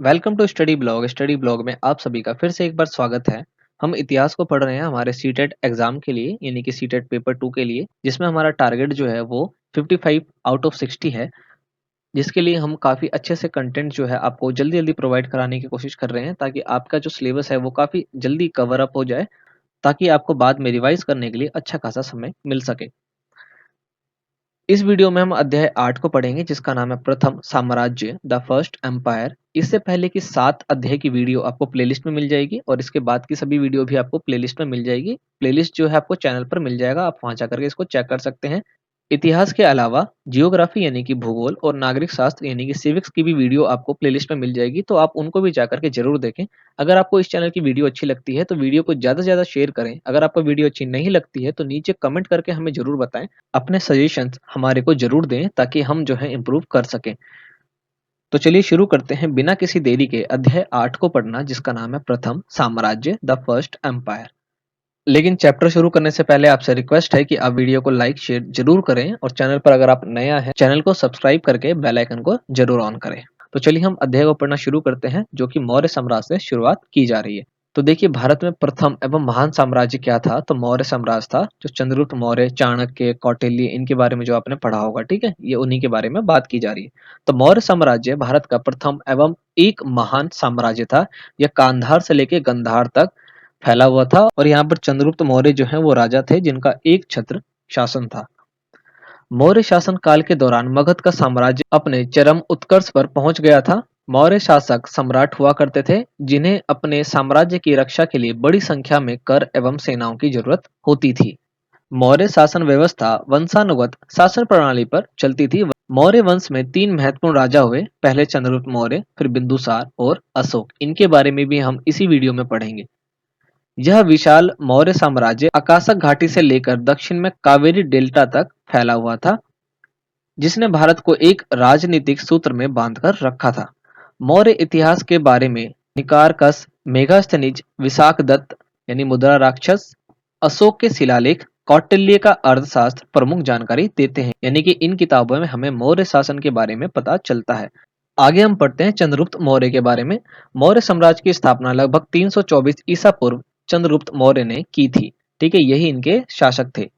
Welcome to study blog में आप सभी का फिर से एक बार स्वागत है। हम इतिहास को पढ़ रहे हैं हमारे सीटेट एग्जाम के लिए, यानी कि सीटेट पेपर 2 के लिए, जिसमें हमारा टारगेट जो है वो 55 आउट ऑफ 60 है। जिसके लिए हम काफ़ी अच्छे से कंटेंट जो है आपको जल्दी-जल्दी प्रोवाइड कराने की कोशिश कर रहे हैं, ताकि आपका जो सिलेबस है वो काफ़ी जल्दी कवर अप हो जाए, ताकि आपको बाद में रिवाइज़ करने के लिए अच्छा खासा समय मिल सके। इस वीडियो में हम अध्याय 8 को पढ़ेंगे, जिसका नाम है प्रथम साम्राज्य, द फर्स्ट एम्पायर। इससे पहले की 7 अध्याय की वीडियो आपको प्लेलिस्ट में मिल जाएगी और इसके बाद की सभी वीडियो भी आपको प्लेलिस्ट में मिल जाएगी। प्लेलिस्ट जो है आपको चैनल पर मिल जाएगा, आप वहां जाकर के इसको चेक कर सकते हैं। इतिहास के अलावा जियोग्राफी यानी कि भूगोल और नागरिक शास्त्र यानी कि सिविक्स की भी वीडियो आपको प्लेलिस्ट में मिल जाएगी, तो आप उनको भी जाकर के जरूर देखें। अगर आपको इस चैनल की वीडियो अच्छी लगती है तो वीडियो को ज़्यादा से ज़्यादा शेयर करें। अगर आपको वीडियो अच्छी नहीं लगती है तो नीचे कमेंट करके हमें ज़रूर बताएं। अपने सजेशंस हमारे को ज़रूर दें ताकि हम जो है इम्प्रूव कर सकें। तो चलिए शुरू करते हैं बिना किसी देरी के अध्याय 8 को पढ़ना, जिसका नाम है प्रथम साम्राज्य, द फर्स्ट एम्पायर। लेकिन चैप्टर शुरू करने से पहले आपसे रिक्वेस्ट है कि आप वीडियो को लाइक शेयर जरूर करें और चैनल पर अगर आप नया है चैनल को सब्सक्राइब करके बेल आइकन को जरूर ऑन करें। तो चलिए हम अध्याय को पढ़ना शुरू करते हैं, जो कि मौर्य साम्राज्य से शुरुआत की जा रही है। तो देखिए, भारत में प्रथम एवं महान साम्राज्य क्या था, तो मौर्य साम्राज्य था। जो चंद्रगुप्त मौर्य, चाणक्य, कौटिल्य, इनके बारे में जो आपने पढ़ा होगा, ठीक है, ये उन्हीं के बारे में बात की जा रही है। तो मौर्य साम्राज्य भारत का प्रथम एवं एक महान साम्राज्य था। यह कांधार से लेकर गंधार तक फैला हुआ था और यहाँ पर चंद्रगुप्त मौर्य जो है वो राजा थे, जिनका एक छत्र शासन था। मौर्य शासन काल के दौरान मगध का साम्राज्य अपने चरम उत्कर्ष पर पहुंच गया था। मौर्य शासक सम्राट हुआ करते थे, जिन्हें अपने साम्राज्य की रक्षा के लिए बड़ी संख्या में कर एवं सेनाओं की जरूरत होती थी। मौर्य शासन व्यवस्था वंशानुगत शासन प्रणाली पर चलती थी। मौर्य वंश में 3 महत्वपूर्ण राजा हुए, पहले चंद्रगुप्त मौर्य, फिर बिंदुसार और अशोक। इनके बारे में भी हम इसी वीडियो में पढ़ेंगे। यह विशाल मौर्य साम्राज्य अकाशक घाटी से लेकर दक्षिण में कावेरी डेल्टा तक फैला हुआ था, जिसने भारत को एक राजनीतिक सूत्र में बांधकर रखा था। मौर्य इतिहास के बारे में निकारकस, मेगास्थनीज, विशाखदत्त यानी मुद्रा राक्षस, अशोक के शिलालेख, कौटिल्य का अर्थशास्त्र प्रमुख जानकारी देते हैं। यानी कि इन किताबों में हमें मौर्य शासन के बारे में पता चलता है। आगे हम पढ़ते हैं चंद्रगुप्त मौर्य के बारे में। मौर्य साम्राज्य की स्थापना लगभग 324 ईसा पूर्व चंद्रगुप्त मौर्य ने की थी। ठीक है, यही इनके शासक थे।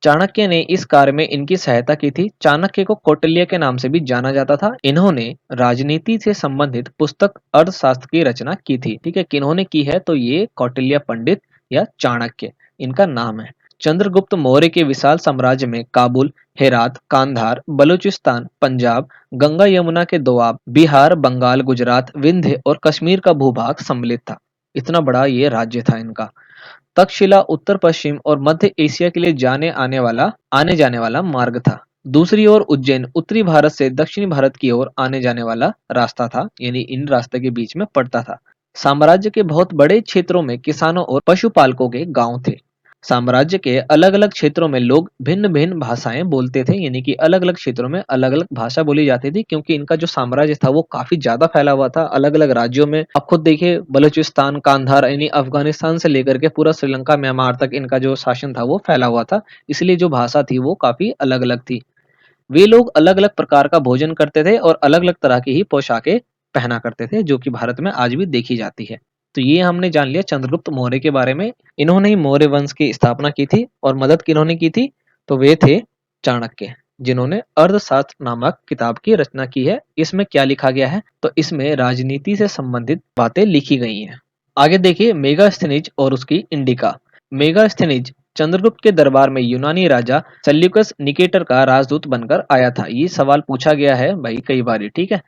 चाणक्य ने इस कार्य में इनकी सहायता की थी। चाणक्य को कौटिल्य के नाम से भी जाना जाता था। इन्होंने राजनीति से संबंधित पुस्तक अर्थशास्त्र की रचना की थी। ठीक है, किन्होंने की है, तो ये कौटिल्य पंडित या चाणक्य इनका नाम है। चंद्रगुप्त मौर्य के विशाल साम्राज्य में काबुल, हेरात, कांधार, बलूचिस्तान, पंजाब, गंगा यमुना के दोआब, बिहार, बंगाल, गुजरात, विंध्य और कश्मीर का भूभाग सम्मिलित था। इतना बड़ा ये राज्य था इनका। तक्षशिला उत्तर पश्चिम और मध्य एशिया के लिए आने जाने वाला मार्ग था। दूसरी ओर उज्जैन उत्तरी भारत से दक्षिणी भारत की ओर आने जाने वाला रास्ता था, यानी इन रास्ते के बीच में पड़ता था। साम्राज्य के बहुत बड़े क्षेत्रों में किसानों और पशुपालकों के गांव थे। साम्राज्य के अलग अलग क्षेत्रों में लोग भिन्न भिन्न भाषाएं बोलते थे, यानी कि अलग अलग क्षेत्रों में अलग अलग भाषा बोली जाती थी, क्योंकि इनका जो साम्राज्य था वो काफी ज्यादा फैला हुआ था अलग अलग राज्यों में। आप खुद देखिए, बलूचिस्तान, कांधार यानी अफगानिस्तान से लेकर के पूरा श्रीलंका, म्यांमार तक इनका जो शासन था वो फैला हुआ था। इसलिए जो भाषा थी वो काफी अलग अलग थी। वे लोग अलग अलग प्रकार का भोजन करते थे और अलग अलग तरह की ही पोशाकें पहना करते थे, जो कि भारत में आज भी देखी जाती है। तो ये हमने जान लिया चंद्रगुप्त मौर्य के बारे में। इन्होंने ही मौर्य वंश की स्थापना की थी और मदद किन्होंने की थी, तो वे थे चाणक्य, जिन्होंने अर्थशास्त्र नामक किताब की रचना की है। इसमें क्या लिखा गया है, तो इसमें राजनीति से संबंधित बातें लिखी गई हैं। आगे देखिए, मेगास्थनीज और उसकी इंडिका। मेगास्थनीज चंद्रगुप्त के दरबार में यूनानी राजा सेल्यूकस निकेटर का राजदूत बनकर आया था। ये सवाल पूछा गया है भाई कई बार, ठीक है।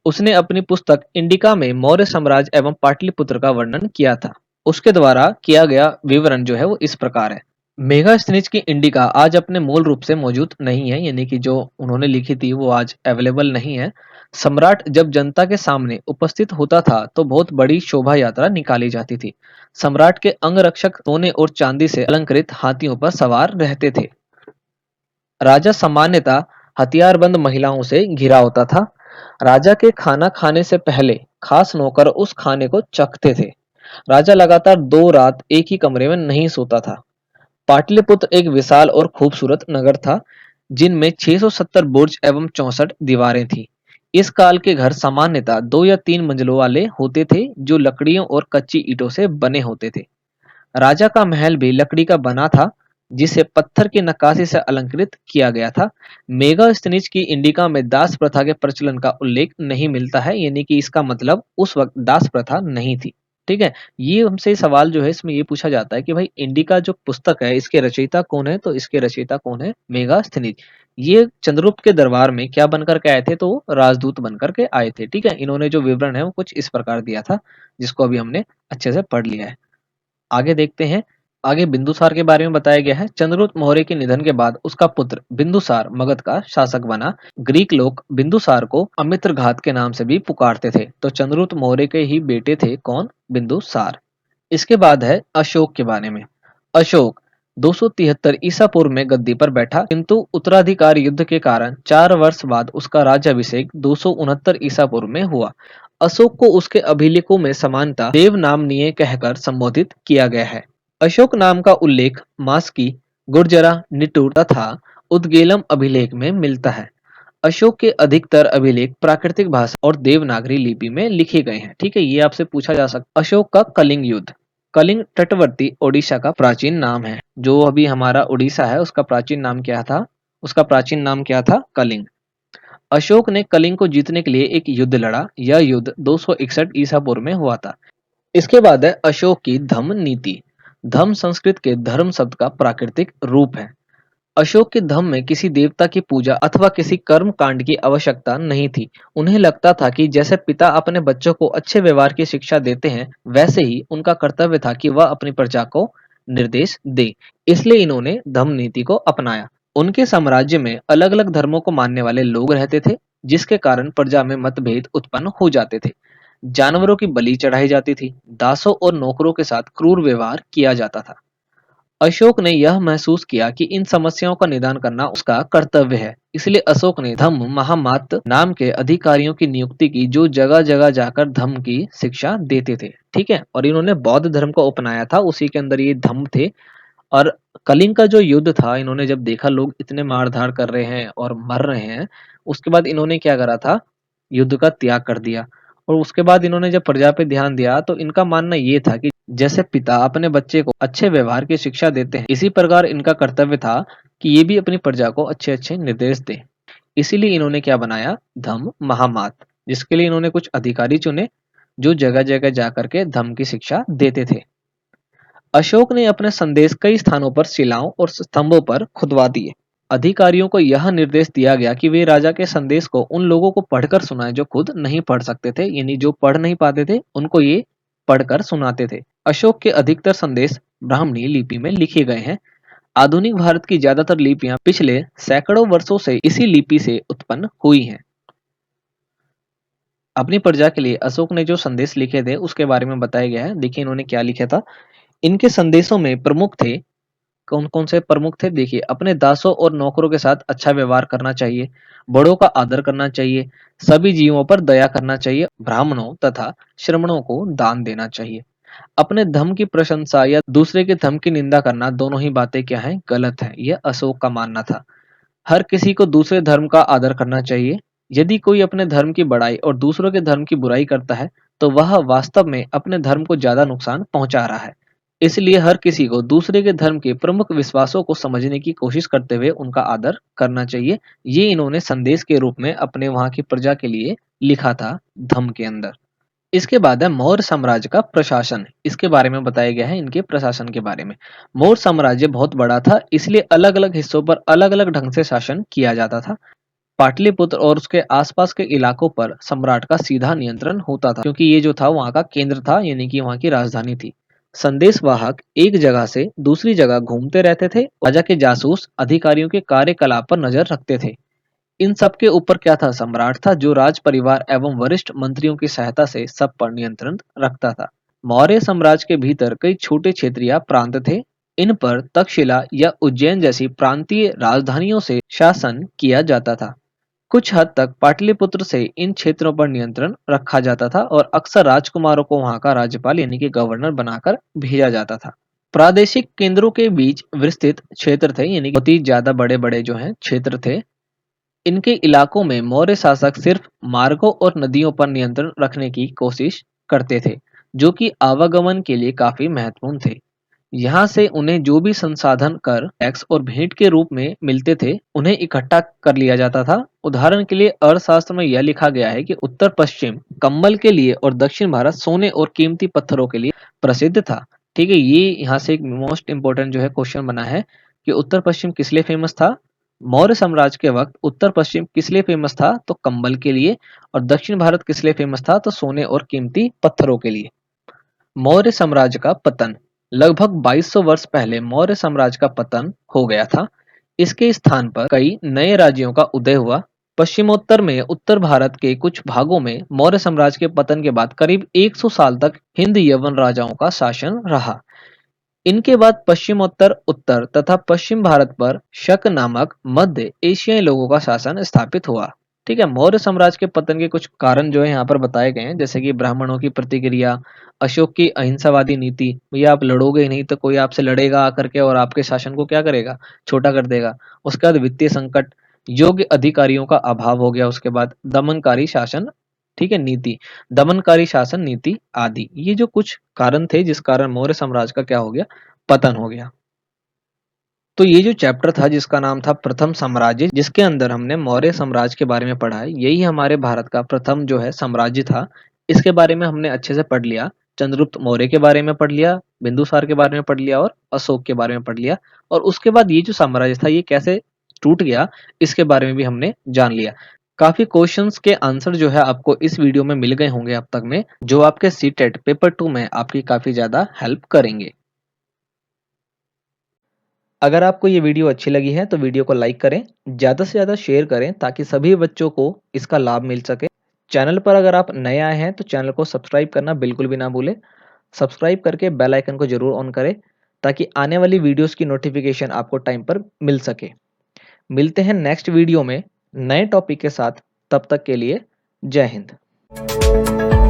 उसने अपनी पुस्तक इंडिका में मौर्य साम्राज्य एवं पाटलिपुत्र का वर्णन किया था। उसके द्वारा किया गया विवरण जो है वो इस प्रकार है। मेगास्थनीज की इंडिका आज अपने मूल रूप से मौजूद नहीं है, यानी कि जो उन्होंने लिखी थी वो आज अवेलेबल नहीं है। सम्राट जब जनता के सामने उपस्थित होता था तो बहुत बड़ी शोभा यात्रा निकाली जाती थी। सम्राट के अंगरक्षक सोने और चांदी से अलंकृत हाथियों पर सवार रहते थे। राजा सामान्यतः हथियारबंद महिलाओं से घिरा होता था। राजा के खाना खाने से पहले खास नौकर उस खाने को चखते थे। राजा लगातार 2 रात एक ही कमरे में नहीं सोता था। पाटलिपुत्र एक विशाल और खूबसूरत नगर था, जिनमें 670 बुर्ज एवं 64 दीवारें थी। इस काल के घर सामान्यतः 2 या 3 मंजिलों वाले होते थे जो लकड़ियों और कच्ची ईंटों से बने होते थे। राजा का महल भी लकड़ी का बना था जिसे पत्थर की नक्काशी से अलंकृत किया गया था। मेगास्थनीज की इंडिका में दास प्रथा के प्रचलन का उल्लेख नहीं मिलता है, यानी कि इसका मतलब उस वक्त दास प्रथा नहीं थी। ठीक है, ये हमसे सवाल जो है इसमें ये पूछा जाता है कि भाई इंडिका जो पुस्तक है इसके रचयिता कौन है, तो इसके रचयिता कौन है, मेगास्थनीज। ये चंद्रगुप्त के दरबार में क्या बनकर के आए थे, तो वो राजदूत बनकर के आए थे। ठीक है, इन्होंने जो विवरण है वो कुछ इस प्रकार दिया था जिसको अभी हमने अच्छे से पढ़ लिया है। आगे देखते हैं। आगे बिंदुसार के बारे में बताया गया है। चंद्रगुप्त मौर्य के निधन के बाद उसका पुत्र बिंदुसार मगध का शासक बना। ग्रीक लोग बिंदुसार को अमित्रघात के नाम से भी पुकारते थे। तो चंद्रगुप्त मौर्य के ही बेटे थे कौन, बिंदुसार। इसके बाद है अशोक के बारे में। अशोक 273 ईसा पूर्व में गद्दी पर बैठा, किंतु उत्तराधिकार युद्ध के कारण 4 वर्ष बाद उसका राज्याभिषेक 269 ईसा पूर्व में हुआ। अशोक को उसके अभिलेखों में समानता देवनामनीय कहकर संबोधित किया गया है। अशोक नाम का उल्लेख मास्की, गुर्जरा, निटूर तथा उद्गेलम अभिलेख में मिलता है। अशोक के अधिकतर अभिलेख प्राकृतिक भाषा और देवनागरी लिपि में लिखे गए हैं। ठीक है, ये आपसे पूछा जा सकता है। अशोक का कलिंग युद्ध। कलिंग तटवर्ती ओडिशा का प्राचीन नाम है। जो अभी हमारा उड़ीसा है उसका प्राचीन नाम क्या था, उसका प्राचीन नाम क्या था, कलिंग। अशोक ने कलिंग को जीतने के लिए एक युद्ध लड़ा। यह युद्ध 261 ईसा पूर्व में हुआ था। इसके बाद है अशोक की धम्म नीति। धम्म संस्कृत के धर्म शब्द का प्राकृतिक रूप है। अशोक के धम्म में किसी देवता की पूजा अथवा किसी कर्म कांड की आवश्यकता नहीं थी। उन्हें लगता था कि जैसे पिता अपने बच्चों को अच्छे व्यवहार की शिक्षा देते हैं, वैसे ही उनका कर्तव्य था कि वह अपनी प्रजा को निर्देश दे। इसलिए इन्होंने धम्म नीति को अपनाया। उनके साम्राज्य में अलग अलग धर्मों को मानने वाले लोग रहते थे, जिसके कारण प्रजा में मतभेद उत्पन्न हो जाते थे। जानवरों की बलि चढ़ाई जाती थी। दासों और नौकरों के साथ क्रूर व्यवहार किया जाता था। अशोक ने यह महसूस किया कि इन समस्याओं का निदान करना उसका कर्तव्य है। इसलिए अशोक ने धम्म महामात्र नाम के अधिकारियों की नियुक्ति की, जो जगह जगह जाकर धम्म की शिक्षा देते थे। ठीक है, और इन्होंने बौद्ध धर्म को अपनाया था, उसी के अंदर ये धम्म थे। और कलिंग का जो युद्ध था, इन्होंने जब देखा लोग इतने मार-धाड़ कर रहे हैं और मर रहे हैं, उसके बाद इन्होंने क्या करा था, युद्ध का त्याग कर दिया। और उसके बाद इन्होंने जब प्रजा पे ध्यान दिया, तो इनका मानना ये था कि जैसे पिता अपने बच्चे को अच्छे व्यवहार की शिक्षा देते हैं, इसी प्रकार इनका कर्तव्य था कि ये भी अपनी प्रजा को अच्छे-अच्छे निर्देश दें। इसीलिए इन्होंने क्या बनाया, धम्म महामात्र, जिसके लिए इन्होंने कुछ अधिकारी चुने, जो जगह-जगह जाकर के धम्म की शिक्षा देते थे। अशोक ने अपने संदेश कई स्थानों पर शिलाओं और स्तंभों पर खुदवा दिए। अधिकारियों को यह निर्देश दिया गया कि वे राजा के संदेश को उन लोगों को पढ़कर सुनाएं जो खुद नहीं पढ़ सकते थे, यानी जो पढ़ नहीं पाते थे उनको ये पढ़कर सुनाते थे। अशोक के अधिकतर संदेश ब्राह्मणी लिपि में लिखे गए हैं। आधुनिक भारत की ज्यादातर लिपियां पिछले सैकड़ों वर्षों से इसी लिपि से उत्पन्न हुई हैं। अपनी प्रजा के लिए अशोक ने जो संदेश लिखे थे उसके बारे में बताया गया है। देखिए इन्होंने क्या लिखा था। इनके संदेशों में प्रमुख थे, कौन-कौन से प्रमुख थे, देखिए अपने दासों और नौकरों के साथ अच्छा व्यवहार करना चाहिए, बड़ों का आदर करना चाहिए, सभी जीवों पर दया करना चाहिए, ब्राह्मणों तथा श्रमणों को दान देना चाहिए। अपने धर्म की प्रशंसा या दूसरे के धर्म की निंदा करना, दोनों ही बातें क्या हैं, गलत है। यह अशोक का मानना था। हर किसी को दूसरे धर्म का आदर करना चाहिए। यदि कोई अपने धर्म की बड़ाई और दूसरों के धर्म की बुराई करता है, तो वह वास्तव में अपने धर्म को ज्यादा नुकसान पहुंचा रहा है। इसलिए हर किसी को दूसरे के धर्म के प्रमुख विश्वासों को समझने की कोशिश करते हुए उनका आदर करना चाहिए। ये इन्होंने संदेश के रूप में अपने वहां की प्रजा के लिए लिखा था धम्म के अंदर। इसके बाद है मौर्य साम्राज्य का प्रशासन। इसके बारे में बताया गया है, इनके प्रशासन के बारे में। मौर्य साम्राज्य बहुत बड़ा था, इसलिए अलग अलग हिस्सों पर अलग अलग ढंग से शासन किया जाता था। पाटलिपुत्र और उसके आसपास के इलाकों पर सम्राट का सीधा नियंत्रण होता था, क्योंकि ये जो था वहां का केंद्र था, यानी कि वहां की राजधानी थी। संदेशवाहक एक जगह से दूसरी जगह घूमते रहते थे। राजा के जासूस अधिकारियों के कार्यकलाप पर नजर रखते थे। इन सब के ऊपर क्या था, सम्राट था, जो राज परिवार एवं वरिष्ठ मंत्रियों की सहायता से सब पर नियंत्रण रखता था। मौर्य साम्राज्य के भीतर कई छोटे क्षेत्र या प्रांत थे। इन पर तक्षशिला या उज्जैन जैसी प्रांतीय राजधानियों से शासन किया जाता था। कुछ हद तक पाटलिपुत्र से इन क्षेत्रों पर नियंत्रण रखा जाता था और अक्सर राजकुमारों को वहां का राज्यपाल यानी कि गवर्नर बनाकर भेजा जाता था। प्रादेशिक केंद्रों के बीच विस्तृत क्षेत्र थे, यानी कि बहुत ही ज्यादा बड़े बड़े जो हैं क्षेत्र थे। इनके इलाकों में मौर्य शासक सिर्फ मार्गों और नदियों पर नियंत्रण रखने की कोशिश करते थे, जो कि आवागमन के लिए काफी महत्वपूर्ण थे। यहाँ से उन्हें जो भी संसाधन कर, टैक्स और भेंट के रूप में मिलते थे, उन्हें इकट्ठा कर लिया जाता था। उदाहरण के लिए अर्थशास्त्र में यह लिखा गया है कि उत्तर पश्चिम कंबल के लिए और दक्षिण भारत सोने और कीमती पत्थरों के लिए प्रसिद्ध था। ठीक है, ये यहाँ से एक मोस्ट इंपोर्टेंट जो है क्वेश्चन बना है कि उत्तर पश्चिम किस लिए फेमस था। मौर्य साम्राज्य के वक्त उत्तर पश्चिम किस लिए फेमस था, तो कंबल के लिए, और दक्षिण भारत किस लिए फेमस था, तो सोने और कीमती पत्थरों के लिए। मौर्य साम्राज्य का पतन। लगभग 2200 वर्ष पहले मौर्य साम्राज्य का पतन हो गया था। इसके स्थान पर कई नए राज्यों का उदय हुआ। पश्चिमोत्तर में उत्तर भारत के कुछ भागों में मौर्य साम्राज्य के पतन के बाद करीब 100 साल तक हिंद यवन राजाओं का शासन रहा। इनके बाद पश्चिमोत्तर उत्तर तथा पश्चिम भारत पर शक नामक मध्य एशियाई लोगों का शासन स्थापित हुआ। ठीक है, मौर्य साम्राज्य के पतन के कुछ कारण जो है यहाँ पर बताए गए हैं, जैसे कि ब्राह्मणों की प्रतिक्रिया, अशोक की अहिंसावादी नीति, भैया आप लड़ोगे ही नहीं तो कोई आपसे लड़ेगा आकर के और आपके शासन को क्या करेगा, छोटा कर देगा। उसके बाद वित्तीय संकट, योग्य अधिकारियों का अभाव हो गया। उसके बाद दमनकारी शासन, ठीक है, नीति, दमनकारी शासन नीति आदि, ये जो कुछ कारण थे जिस कारण मौर्य साम्राज्य का क्या हो गया, पतन हो गया। तो ये जो चैप्टर था जिसका नाम था प्रथम साम्राज्य, जिसके अंदर हमने मौर्य साम्राज्य के बारे में पढ़ा है, यही हमारे भारत का प्रथम जो है साम्राज्य था। इसके बारे में हमने अच्छे से पढ़ लिया। चंद्रगुप्त मौर्य के बारे में पढ़ लिया, बिंदुसार के बारे में पढ़ लिया और अशोक के बारे में पढ़ लिया। और उसके बाद ये जो साम्राज्य था ये कैसे टूट गया, इसके बारे में भी हमने जान लिया। काफी क्वेश्चंस के आंसर जो है आपको इस वीडियो में मिल गए होंगे अब तक में, जो आपके सीटेट पेपर 2 में आपकी काफी ज्यादा हेल्प करेंगे। अगर आपको ये वीडियो अच्छी लगी है तो वीडियो को लाइक करें, ज़्यादा से ज़्यादा शेयर करें ताकि सभी बच्चों को इसका लाभ मिल सके। चैनल पर अगर आप नए आए हैं तो चैनल को सब्सक्राइब करना बिल्कुल भी ना भूलें। सब्सक्राइब करके बेल आइकन को ज़रूर ऑन करें ताकि आने वाली वीडियोस की नोटिफिकेशन आपको टाइम पर मिल सके। मिलते हैं नेक्स्ट वीडियो में नए टॉपिक के साथ, तब तक के लिए जय हिंद।